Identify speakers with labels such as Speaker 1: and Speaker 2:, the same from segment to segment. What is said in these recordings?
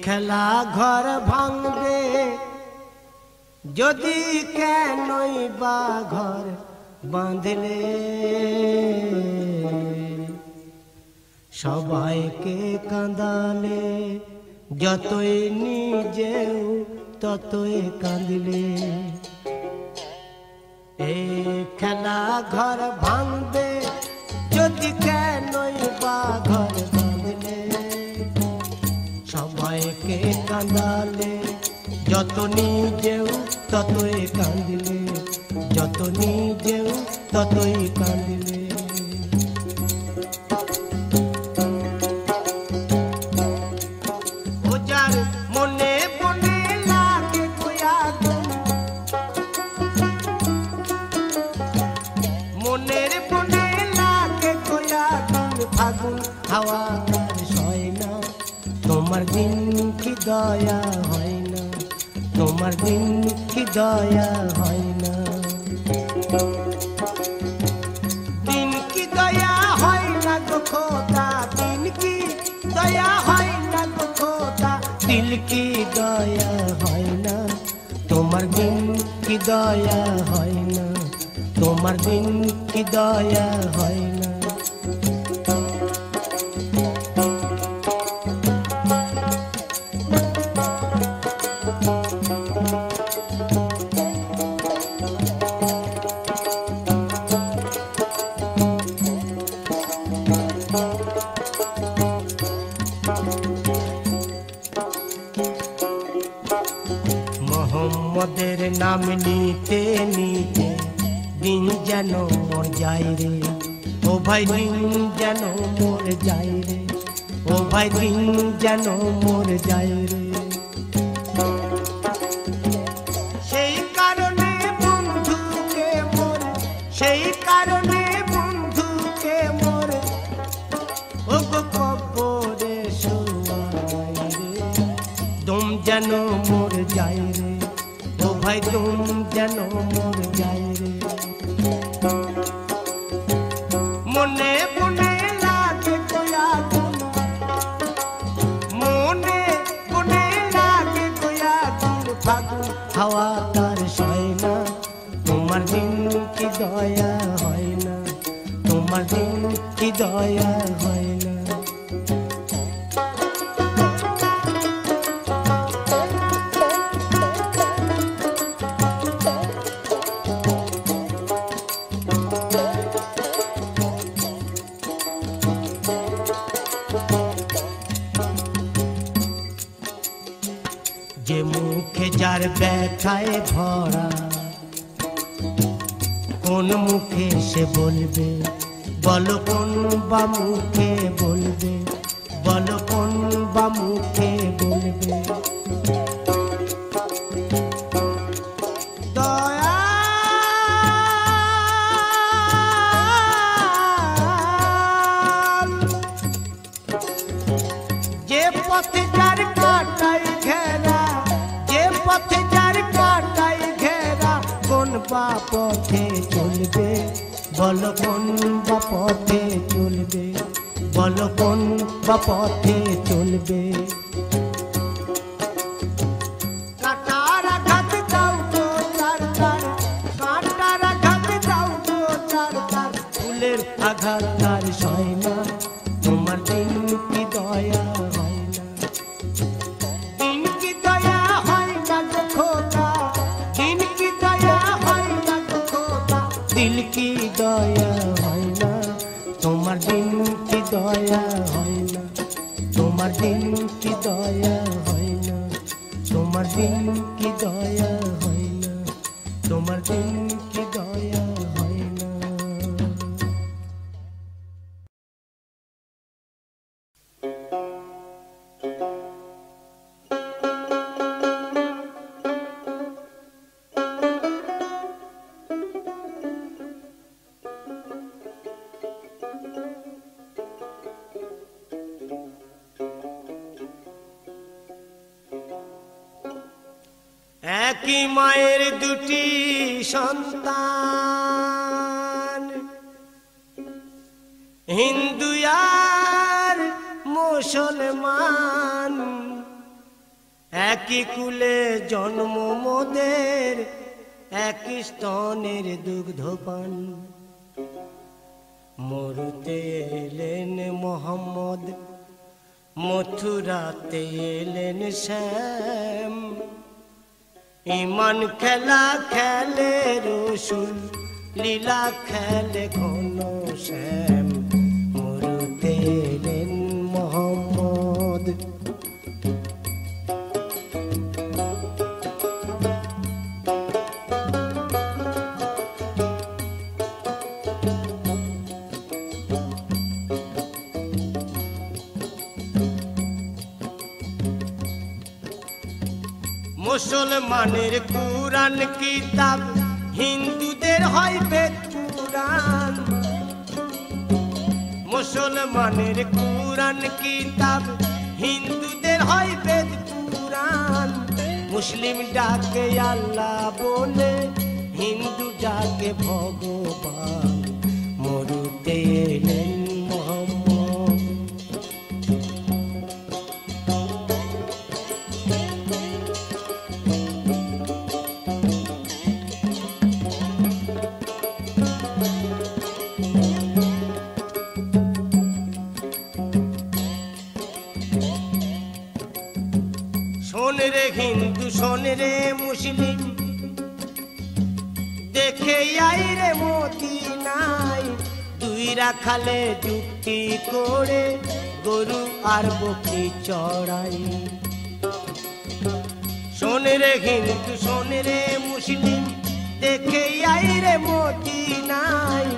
Speaker 1: খেলা ঘর ভাঙবে যদি কেনই বা ঘর বাঁধলে সবাইকে কাঁদালে যতই নিজেও ততই কাঁদিলে এই খেলা ঘর ভাঙবে যদি কেনই বা ঘর বাঁধলে সবাইকে কাঁদালে যত নিজেও ততই কাঁদিলে যত নিজেও ততই কাঁদিলে ওজার মনে মনে লাগে কোয়াগুন মনের মনে লাগে কোয়াগুন ফাগুন হাওয়া সয় না তোমার দিন কি দয়া হয় না তোমার দিন কি দয়া হয় না দিন কি দয়া হয় না গো খোদা দিন কি দয়া হয় না গো খোদা দিল কি দয়া হয় না তোমার দিন কি দয়া হয় না তোমার দিন কি দয়া হয় না মোহাম্মদের নাম নিতে নিতে দিন যেন মোর যায় রে ও ভাই দিন যেন মোর যায় রে ও ভাই দিন যেন মোর যায় রে সেই কারণে বন্ধুকে মোর সেই কারণে বন্ধুকে মোর ও গো কবরে শোয়াই রে দম যেন মোর যায় রে ও ভাই তুম যেন মোর যায় রে মনে মনে লাগে কোয়াগুন মনে মনে লাগে কোয়াগুন ফাগুন হাওয়া তার সয় না তোমার দিন কি দয়া হয় না তোমার দিন কি দয়া হয় না যে মুখে যার ব্যথায় ভরা কোন মুখে সে বলবে বলো কোন বা মুখে বলবে বলো কোন বা মুখে বলবে যে পথে যার কাটাই ঘেরা যে পথে যার কাটাই ঘেরা কোন বা পথে চলবে বলো কোন বা পথে চলবে বলো কোন বা পথে চলবে কাটার আঘাত দাও গো চার চার কাটার আঘাত দাও গো চার চার ফুলের আঘাত তার সয় না তোমার দিন কি দয়া হয় না দিন কি দয়া হয় না গো খোদা দিন কি দয়া হয় না গো খোদা দিল কি দয়া হয় না তোমার দিন কি দয়া হয় না তোমার দিন কি দয়া হয় না তোমার দিন কি দয়া হয় না তোমার দিন কি দয়া হয় না একই মায়ের দুটি সন্তান, হিন্দু আর মুসলমান, একই কুলে জন্ম মোদের, একই স্তনের দুগ্ধপান। মরুতে এলেন মোহাম্মদ, মথুরাতে এলেন শ্যাম, ইমান খেলা খেলে রসুল, লীলা খেলে ঘন শ্যাম। মরুতে এলেন মোহাম্মদ। মুসলমানের কুরআন কিতাব, হিন্দুদের হয় বেদ পুরাণ। মুসলমানের কুরআন কিতাব, হিন্দুদের হয় বেদ পুরাণ। মুসলিম ডাকে আল্লাহ বলে, হিন্দু ডাকে ভগবান। মরুতে এলেন মোহাম্মদ। শোন রে হিন্দু, শোন রে মুসলিম, দেখে আই রে মদিনায়। দুই রাখালে যুক্তি করে, গরু আর বকরি চড়াই। শোন রে হিন্দু, শোন রে মুসলিম, দেখে আই রে মদিনায়।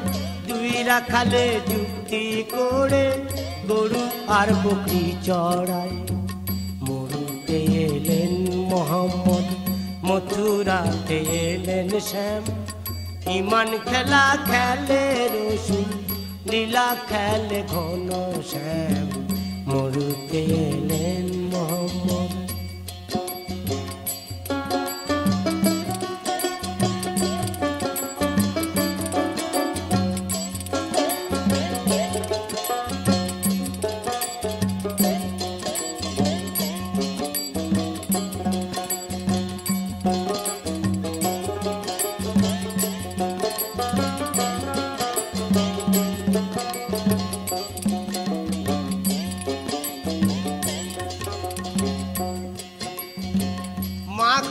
Speaker 1: দুই রাখালে যুক্তি করে, গরু আর বকরি চড়াই। মরুতে এলেন মোহাম্মদ, মথুরাতে এলেন শ্যাম, ইমান খেলা খেলে রসুল, লীলা খেলে ঘন শ্যাম। মরুতে এলেন মোহাম্মদ।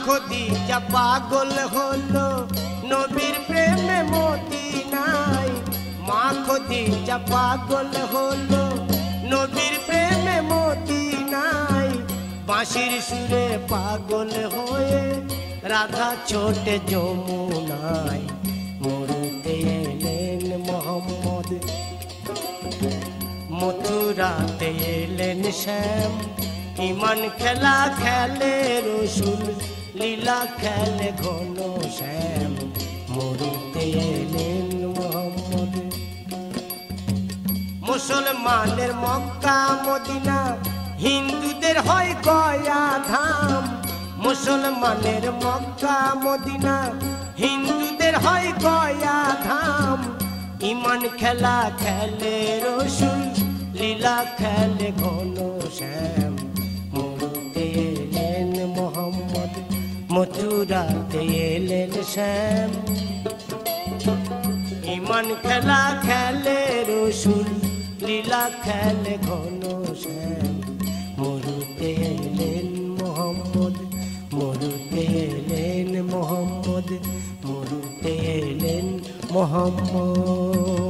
Speaker 1: খদিজা পাগল হলো নবীর প্রেমে মদিনায়। মা খদিজা পাগল হলো নবীর প্রেমে মদিনায়। বাঁশির সুরে পাগল হয়ে রাধা ছোটে যমুনায়। মরুতে এলেন মোহাম্মদ, মথুরাতে এলেন শ্যাম, ইমান খেলা খেলে রসুল, লীলা খেলে ঘন শ্যাম। মরুতে এলেন মোহাম্মদ। মুসলমানের মক্কা মদিনা, হিন্দুদের হয় গয়া ধাম। মুসলমানের মক্কা মদিনা, হিন্দুদের হয় গয়া ধাম। ইমান খেলা খেলে রসুল, লীলা খেলে ঘন শ্যাম। মরুতে এলেন মোহাম্মদ, মথুরাতে এলেন শ্যাম, ইমান খেলা খেলে রসুল, লীলা খেলে ঘন শ্যাম। মরুতে এলেন মোহাম্মদ, মরুতে এলেন মোহাম্মদ, মরুতে এলেন মোহাম্মদ।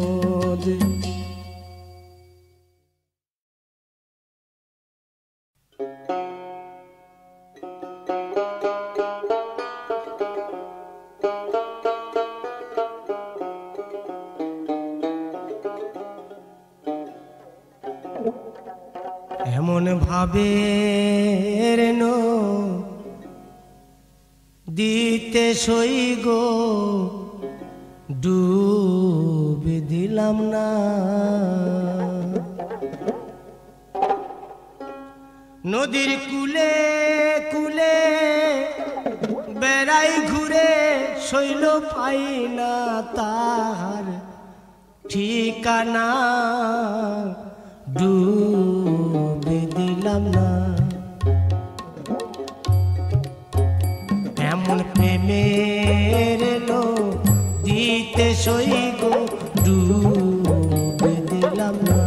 Speaker 1: এমন ভাবে রেনো দিতে সই গো, ডুব দিলাম না। নদীর কুলে কুলে বেড়াই ঘুরে শৈল পাই না তাহার ঠিকানা, ডুবে দিলাম না। এমন প্রেমের এলো দিতে সই গো, ডুবে দিলাম না।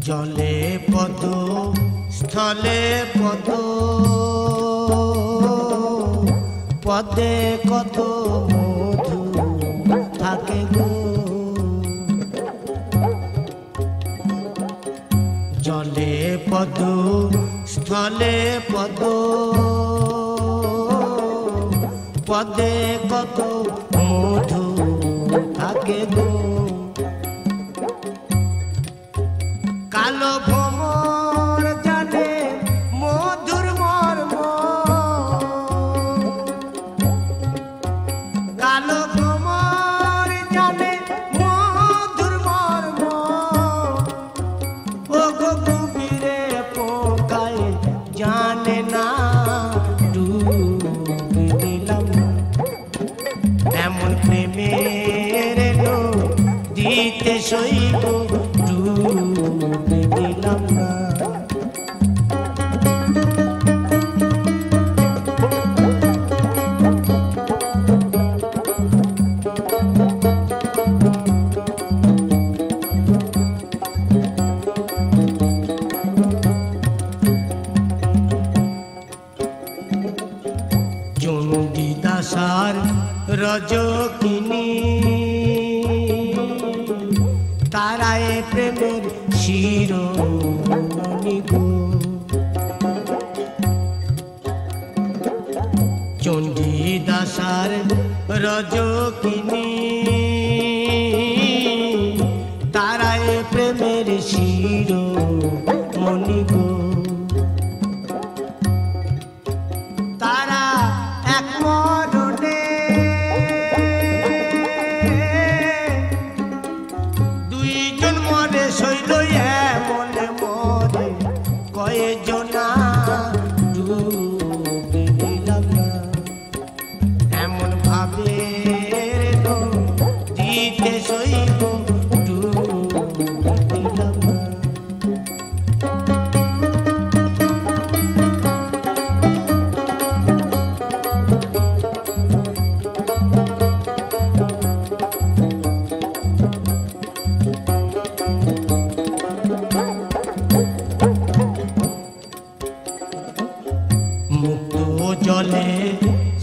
Speaker 1: জলে পদ স্থলে পদ, পদে কত মধু থাকে গো। জলে পদ স্থলে পদ, পদে কত মধু থাকে গো। কালো ভ্রমর জানে মধুর মর্ম, কালো ভ্রমর জানে মধুর মর্ম। ও গো কুমিরে পোকায় জানে না, ডুবে দিলাম না। এমন প্রেমের এলো দিতে সই গো, ডুবে দিলাম না। চণ্ডীদাসার রজকিনী তারায় প্রেমের শিরোমণি গো। চণ্ডীদাসার রজকিনী তারায় প্রেমের শিরোমণি গো। তারা এক মরণে দুইজন মরে শৈল মনে মরে কয়েকজনা, ডুবে দিলাম না। এমন ভাবে দিতে সই গো, ডুবে দিলাম না। মুক্ত জলে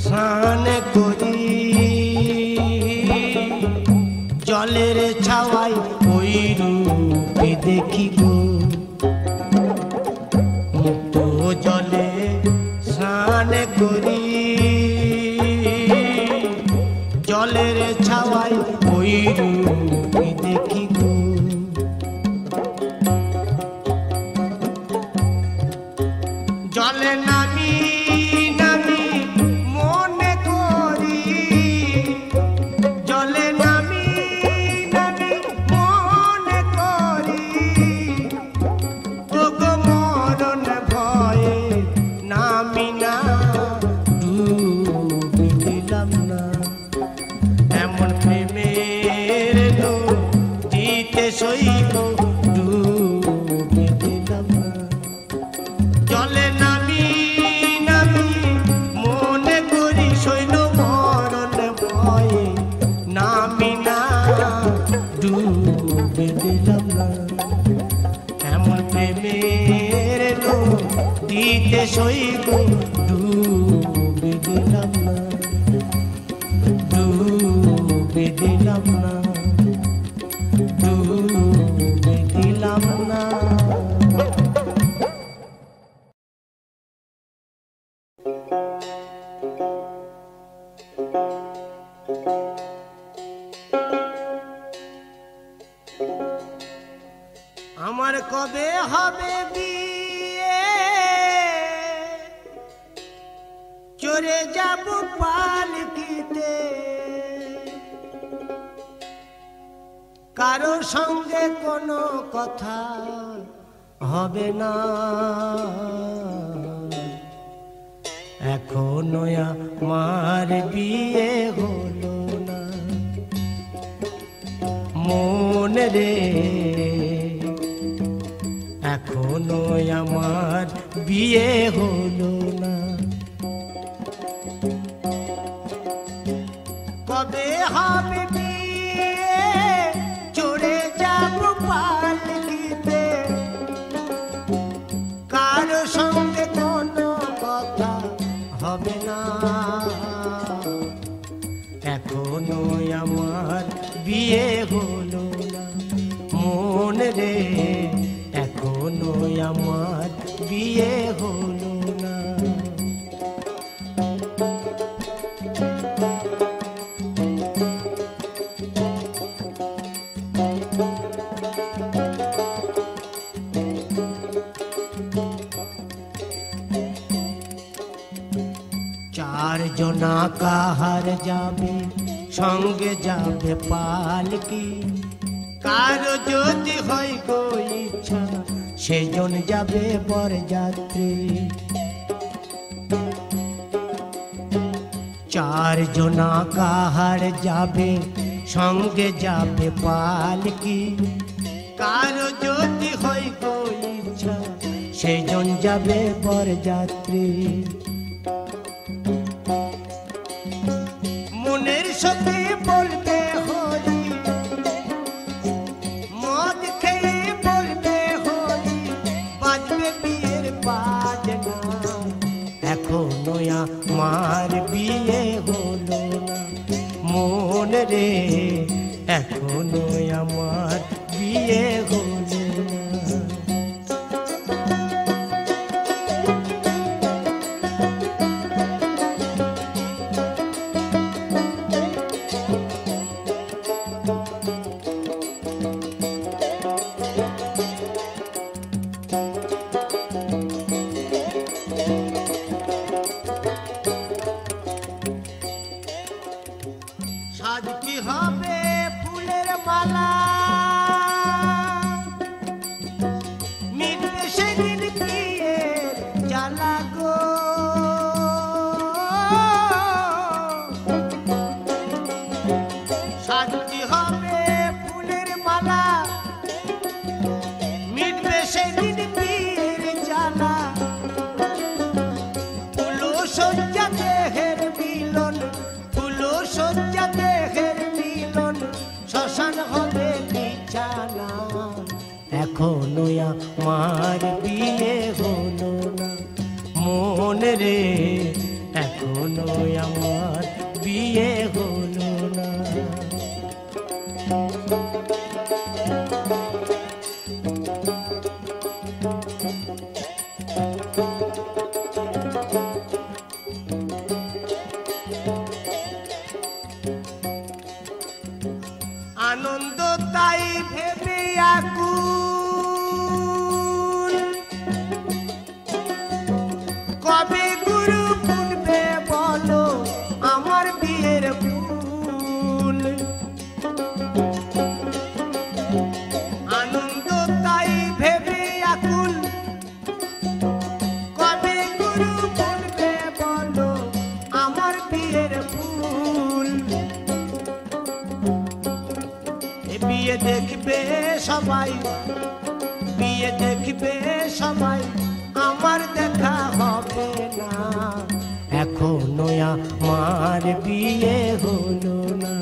Speaker 1: স্নান করি, জলের ছাওয়ায় ওই রূপে দেখি গো। মুক্ত জলে স্নান করি, জলের ছাওয়ায় ওই রূপে দেখি গো। জলে নামি নামি মনে করি, জলে নামি নামি মনে করি। ও গো মরণ ভয়ে নামি না, ডুবে দিলাম না। এমন প্রেমের এলো দিতে সই গো, ডুবে দিলাম না। জলে নামি নামি মনে করি, শৈল মরণ ভয়ে নামি না, ডুবে দিলাম না। এমন প্রেমের এলো দিতে সই গো, ডুবে দিলাম না, ডুবে দিলাম না, ডুবে দিলাম না। আমার কবে হবে বিয়ে, চড়ে যাব পালকিতে, কারো সঙ্গে কোনো কথা হবে না, এখনো আমার বিয়ে হলো না। মন রে এখনো আমার বিয়ে হলো না। কবে হবে বিয়ে, চড়ে যাব পালকিতে, কারো সঙ্গে কোনো কথা হবে না, এখনো আমার বিয়ে হলো না। মন রে এখনো আমার বিয়ে হলো না। চারজনা কাহার যাবে, সঙ্গে যাবে পালকি, কারো যদি হয় গো ইচ্ছা, সেজন যাবে বরযাত্রী। চারজনা কাহার যাবে, সঙ্গে যাবে পালকি, কারো যদি হয় গো ইচ্ছা, সেজন যাবে বরযাত্রী। মনের সাথে বলবে হরি, মদ খেয়ে বলবে হরি, বাজবে বিয়ের বাজনা, এখনো আমার বিয়ে হলো না। মন রে এখনো আমার বিয়ে হলো না। সাজতে হবে ফুলের মালা, মিটবে সেদিন বিয়ের জ্বালা গো। সাজতে হবে ফুলের মালা, মিটবে সেদিন বিয়ের জ্বালা, ফুলো সজ্জা দেহের মিলন, ফুলো সজ্জা দেহের মিলন, শ্মশান হবে বিছানা, এখনো আমার বিয়ে হলো না। মন রে এখনো আমার বিয়ে হলো না। আনন্দ তাই ভেবে আকুল, কবে গুরু ফুটবে বলো আমার বিয়ের ফুল। আনন্দ তাই ভেবে আকুল, কবে গুরু ফুটবে বলো আমার বিয়ের ফুল। বিয়ে দেখবে সবাই, বিয়ে দেখবে সবাই, আমার দেখা হবে না, এখনো আমার বিয়ে হলো না।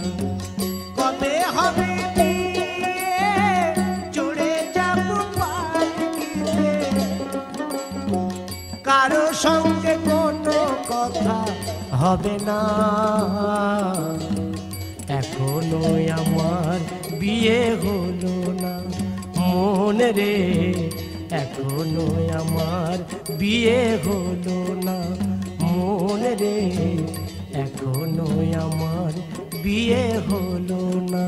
Speaker 1: কবে হবে বিয়ে, চড়ে যাব পালকিতে, কারো সঙ্গে কোনো কথা হবে না, এখনো আমার বিয়ে হলো না। মন রে এখনো আমার বিয়ে হলো না। মন রে এখনো আমার বিয়ে হলো না।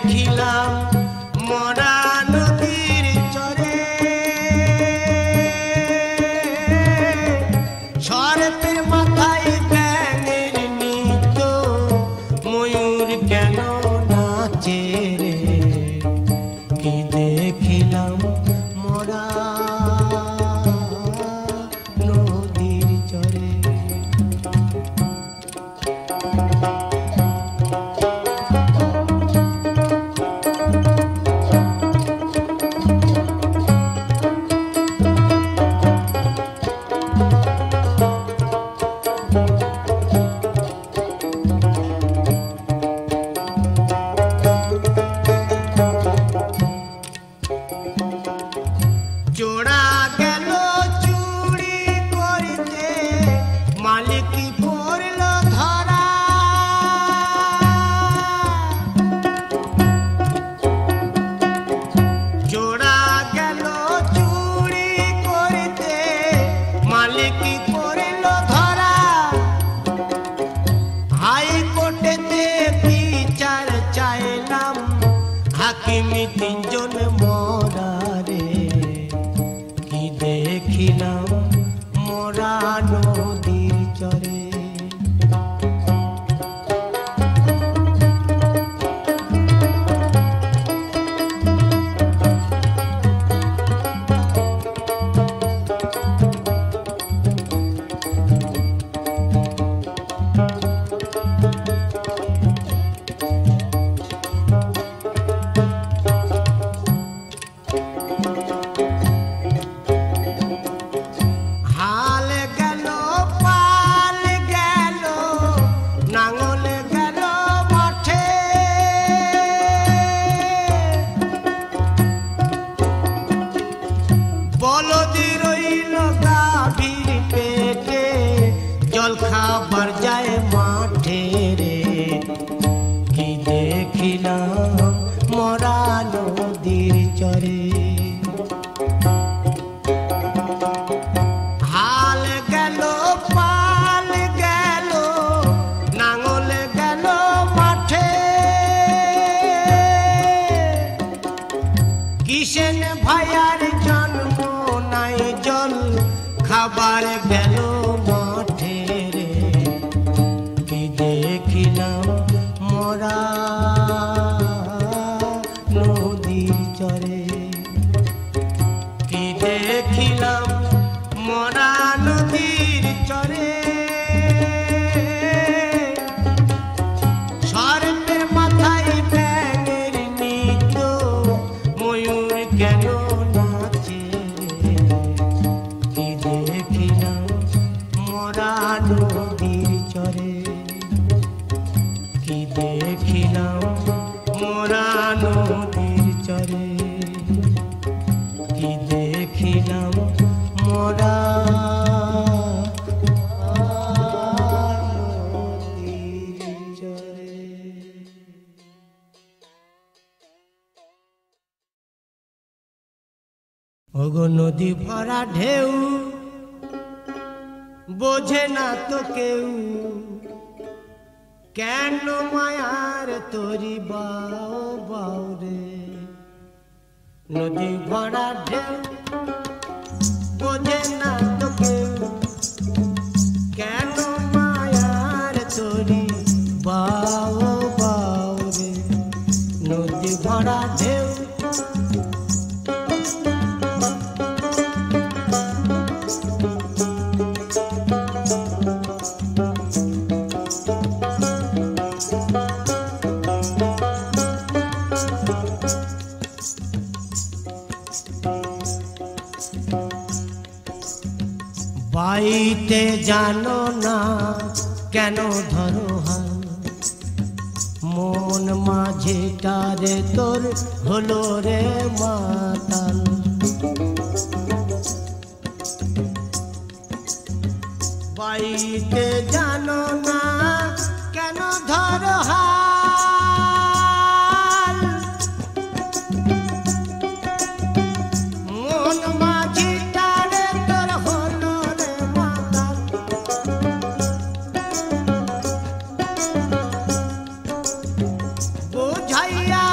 Speaker 1: দেখিলাম মরা নদীর চরে সর্পের মাথায় ব্যাঙের নিত ময়ূর কেন নাচে রে কি দেখিলাম মরা নদীর চরে জোড়া গেল চুরি করিতে মালিক পড়ল ধরা জোড়া গেল চুরি করিতে মালিক পড়ল ধরা হাইকোর্টেতে বিচার চাইলাম হাকিমি তিনজন মরা রে কি দেখিলাম মরা নদীর চরে হাল গেল পাল গেল নাঙল গেল মাঠে বলদি রইল গাভীর পেটে জল খাবার যায় মাঠে রে কি দেখিলাম মরা নদীর চরে হাল গেল পাল গেল নাঙল গেল মাঠে কিষেন ভাইয়ার জন্ম নাই জল খাবার গেল মাঠে রে কি দেখিলাম মরা নদীর চরে কি দেখিলাম মরা নদীর চরে সর্পের মাথায় ব্যাঙের নিত ময়ূর কেন নাচে কি দেখিলাম মরা নদীর চরে কি দেখিলাম মরা নদীর চরে কি দেখিলাম মরা নদীর চরে। ওগো নদী ভরা ঢেউ বোঝে না তো কেউ কেন মায়ার তোরি বাও বাও রে নদী ভরা ঢেউ বোঝে না তো কেউ কেন মায়ার তোরি বাও বাও রে নদী ভরা ঢেউ বাইতে জানো না কেন ধরো হাল মন মাঝিটারে তোর হলো রে মাতাল বাইতে জানো না কেন ধরো হাল মন মাঝিটারে তোর হলো রে মাতাল বুঝাইয়া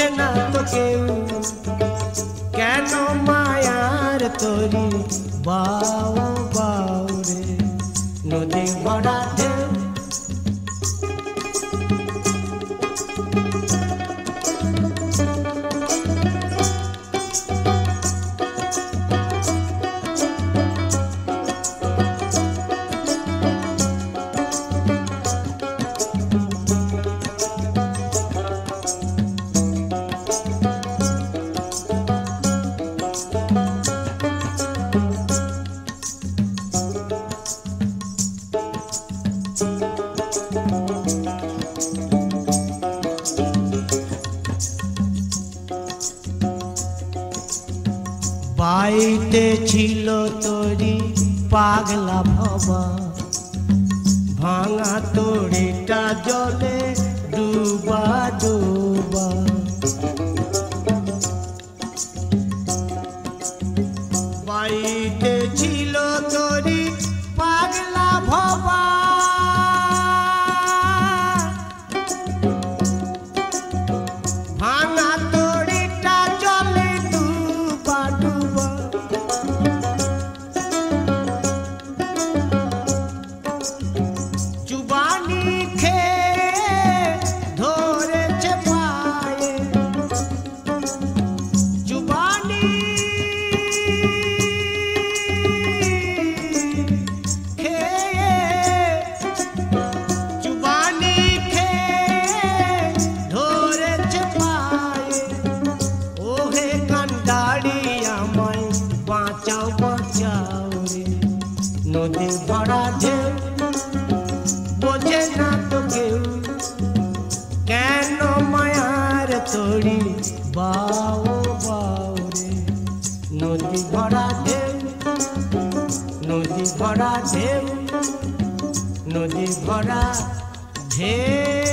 Speaker 1: বোঝে না তো কেউ কেন মায়ার তরি বাউ বাউ রে নদী ভরা ঢেউ বাইতে ছিল তোরি পাগলা ভবা ভাঙা তোরিটা জলে ডুবা ডুবা বাইতে ছিল তোরি পাগলা ভবা ভাঙা তোরিটা জলে ডুবা ডুবা জুবানি খেয়ে ধরেছে পায়ে জুবানি খেয়ে জুবানি খেয়ে ধরেছে পায়ে ওহে কান্ডারি আমায় বাঁচাও বাঁচাও রে নদী ভরা ঢেউ বোঝে না তো কেউ কেন মায়ার তরি বাউ বাউ রে নদী ভরা ঢেউ নদী ভরা ঢেউ নদী ভরা ঢেউ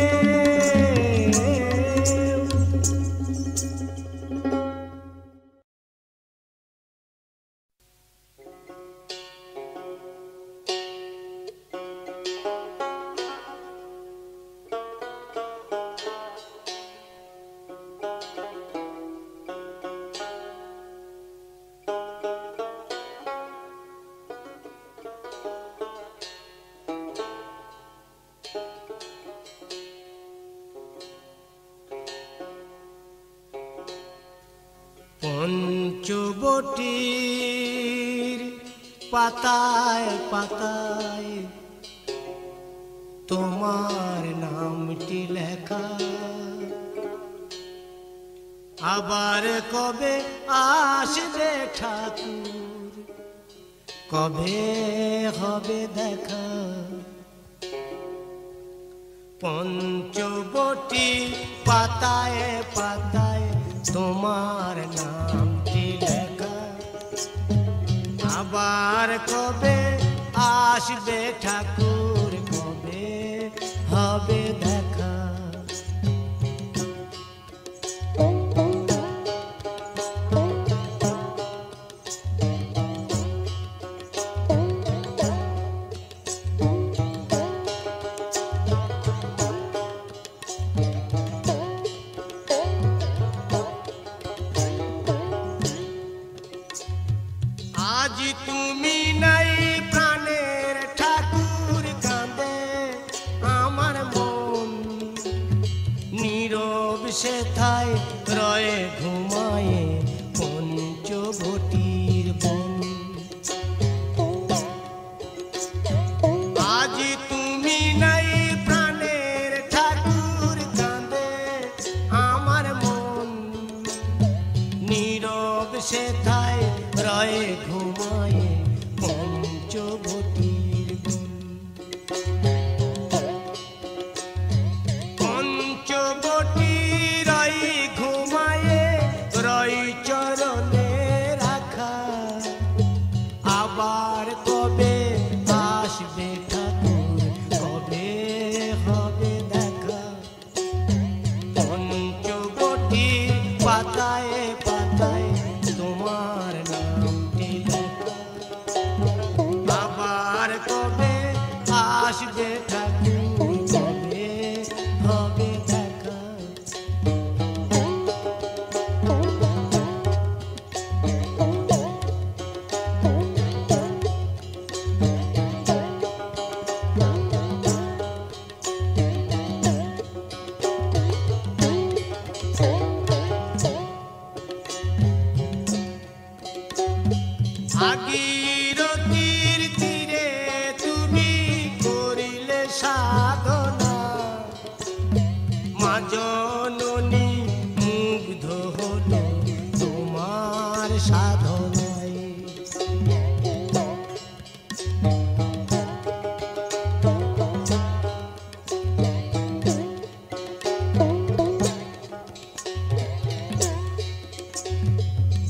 Speaker 1: পঞ্চবটির পাতায় পাতায় তোমার নামটি লেখা আবার কবে আসবে ঠাকুর কবে হবে দেখা পঞ্চবটি পাতায় পাতায় তোমার নামটি লেখা আবার কবে আসবে ঠাকুর কবে হবে দেখা আজ তুমি নাই প্রাণের ঠাকুর কাঁদে আমার মন নীরব সেথায় রয়ে ঘুমায়ে পঞ্চবটির বন আজ তুমি নাই প্রাণের ঠাকুর কাঁদে আমার মন নীরব সেথায় রয়ে ঘুমায়ে পঞ্চবটির বন পঞ্চবটি রই ঘুমায়ে রই চরণে রাখা আবার কবে আসবে ঠাকুর কবে হবে দেখা পঞ্চবটি পাতায় পাতায় তোমার নামটি লেখা আবার কবে আসবে ঠাকুর কবে হবে দেখা জননী মুগ্ধ হলো তোমার সাধনায়।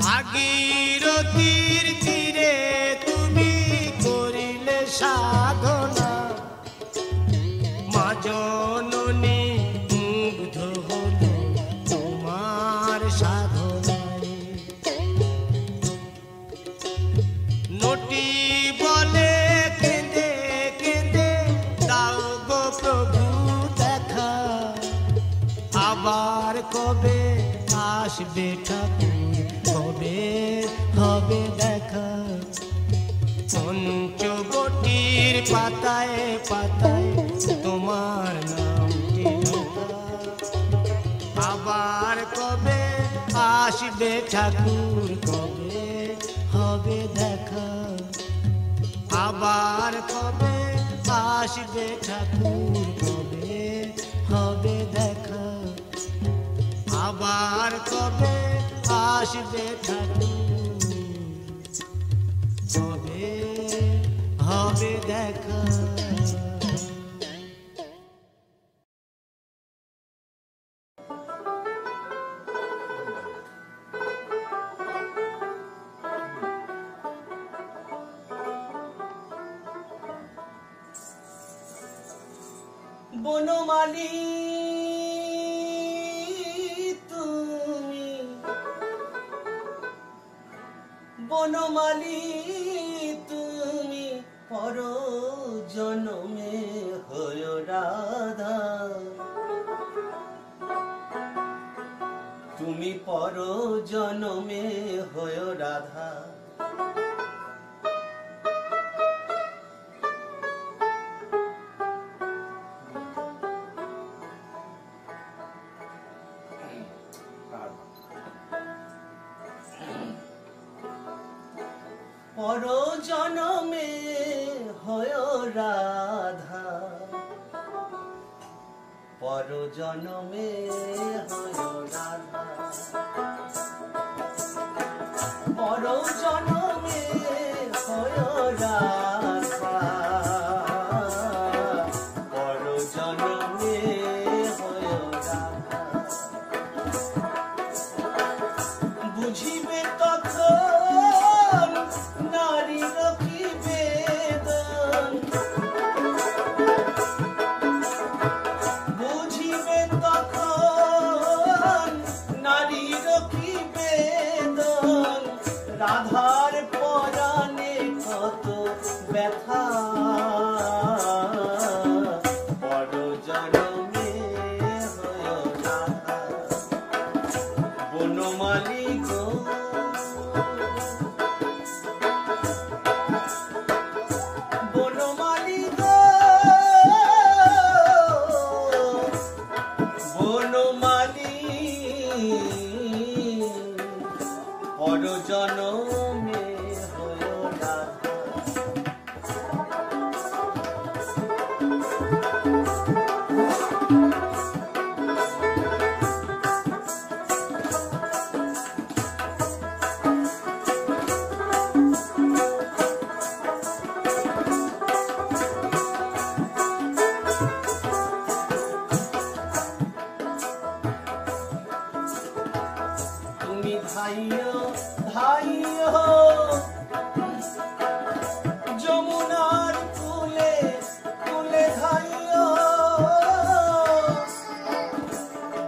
Speaker 1: ভাগীরথীর তীরে তুমি করিলে সাধনা, মা জননী মুগ্ধ হলো তোমার সাধনায়। নটি বলে কেঁদে কেঁদে দাও গো প্রভু দেখা, আবার কবে আসবে ঠাকুর, কবে হবে দেখা। পঞ্চবটির পাতায় পাতায় তোমার নামটি লেখা, আবার কবে আসবে ঠাকুর, কবে হবে দেখা। আবার কবে আসবে ঠাকুর, কবে হবে দেখা। আবার কবে আসবে ঠাকুর, কবে হবে দেখা।
Speaker 2: বনমালী তুমি, বনমালী তুমি পর জনমে হয় রাধা, তুমি পর জনমে হয় রাধা। পর জনমে হয় রাধা, পর জনমে হয় রাধা, পর জনমে হয় রাধা, পর জনমে হয় রাধা। বুঝিবে তখন নারীর কি বেদন, বুঝিবে তখন নারীর কি বেদন। রাধার পরাণে কত ব্যথা, পর জনমে হয় রাধা। বনমালী গো, বনমালী গো, বনমালী পর জনমে হয় রাধা। তুমি ধাইয় ধাইয় যমুনার কুলে কুলে ধাইয়,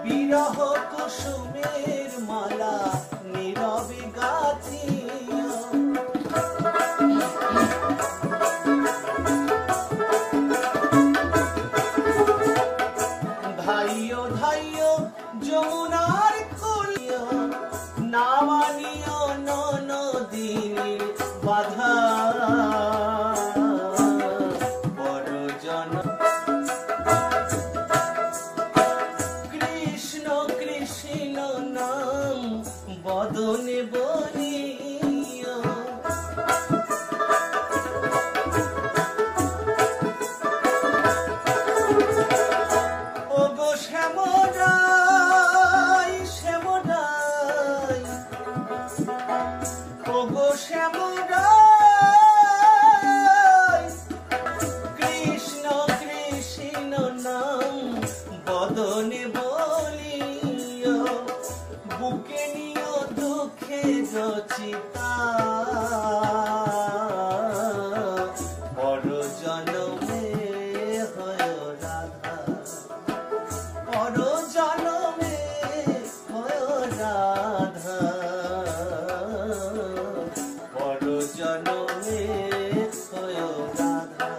Speaker 2: বিরহ কুসুমের মালা নীরবে গাথিয়। ধাইয় ধাইয় যমুনার কুলিয়, না মানিও নদীর বাধা, পর জন। কৃষ্ণ কৃষ্ণ নাম বদনে বলিও, ও গো শ্যামরা চিরচিতা পর জনমে হয় রাধা পর জনমে হয় রাধা পর জনমে হয় রাধা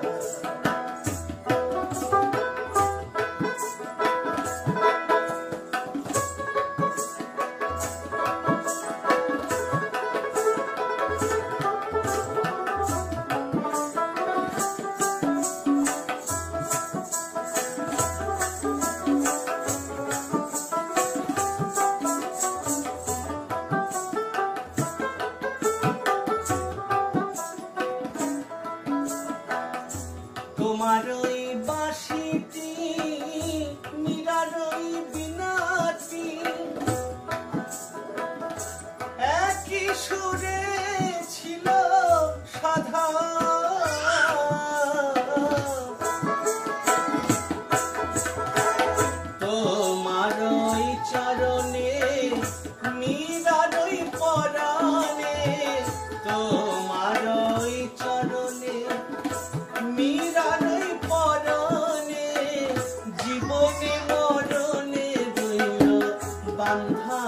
Speaker 2: তোমার ওই বাঁশিটি মীরার ওই বীণাটি একই সুরে ছিল সাধা তোমার ওই চরণে মীরার ওই পরাণে তোমার ওই চরণে মীরার ওই পরাণে জীবনে মরণে রইল বান্ধা